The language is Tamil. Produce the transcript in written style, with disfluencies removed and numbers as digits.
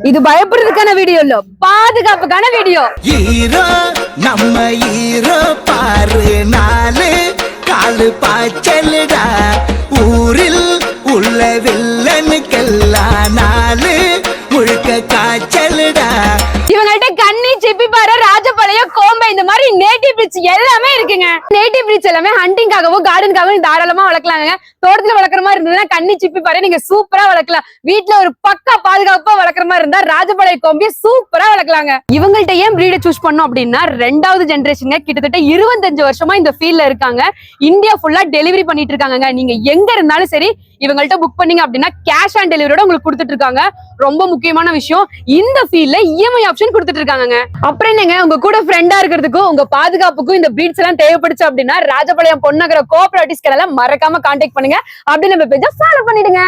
இது பயப்படுறதுக்கான வீடியோ இல்ல, பாதுகாப்புக்கான வீடியோ. ஹீரோ நம்ம ஹீரோ பாரு, நாலு காலு பாய்ச்சலுடா. ஊரில் உள்ள வில்லனுக்கெல்லாம் நாலு முழுக்க காய்ச்சலுடா. இவங்கள்ட்ட கன்னி, சிப்பி பாறை, ராஜபாளையம், கோம்பை இந்த மாதிரி நேட்டிவ் பிரீட்ஸ் எல்லாமே இருக்குங்க. நேட்டிவ் பிரீட்ஸ் எல்லாமே ஹண்டிங்காகவும் கார்டனுக்காகவும் தாராளமா வளர்க்கலாங்க. தோட்டத்துல வளர்க்குற மாதிரி இருந்ததுன்னா கன்னி, சிப்பி பாறை நீங்க சூப்பரா வளர்க்கலாம். வீட்டுல ஒரு பக்கா பாதுகாப்பா வளர்க்குற மாதிரி இருந்தா ராஜபாளையம் கோம்பியை சூப்பரா வளர்க்கலாங்க. இவங்கள்ட்ட ஏன் பிரீடை சூஸ் பண்ணோம் அப்படின்னா, 2வது ஜெனரேஷன் கிட்டத்தட்ட 25 வருஷமா இந்த ஃபீல்ட்ல இருக்காங்க. இந்தியா ஃபுல்லா டெலிவரி பண்ணிட்டு இருக்காங்க. நீங்க எங்க இருந்தாலும் சரி இவங்கள்ட்ட புக் பண்ணீங்க அப்படின்னா கேஷ் ஆன் டெலிவரியோட உங்களுக்கு கொடுத்துட்டு இருக்காங்க. ரொம்ப முக்கியமான விஷயம், இந்த ஃபீல்ட்ல இஎம்ஐ ஆப்ஷன் கொடுத்துட்டு இருக்காங்க. அப்புறம் என்னங்க, உங்க கூட ஃப்ரெண்டா இருக்கிறதுக்கும் உங்க பாதுகாப்புக்கும் இந்த பிரீட்ஸ் எல்லாம் தேவைப்படுச்சு அப்படின்னா ராஜபாளையம் பொன்னகர கோஆபரேட்டிவ்ஸ் மறக்காம கான்டாக்ட் பண்ணுங்க. அப்படி நம்ம பேஜை ஃபாலோ பண்ணிடுங்க.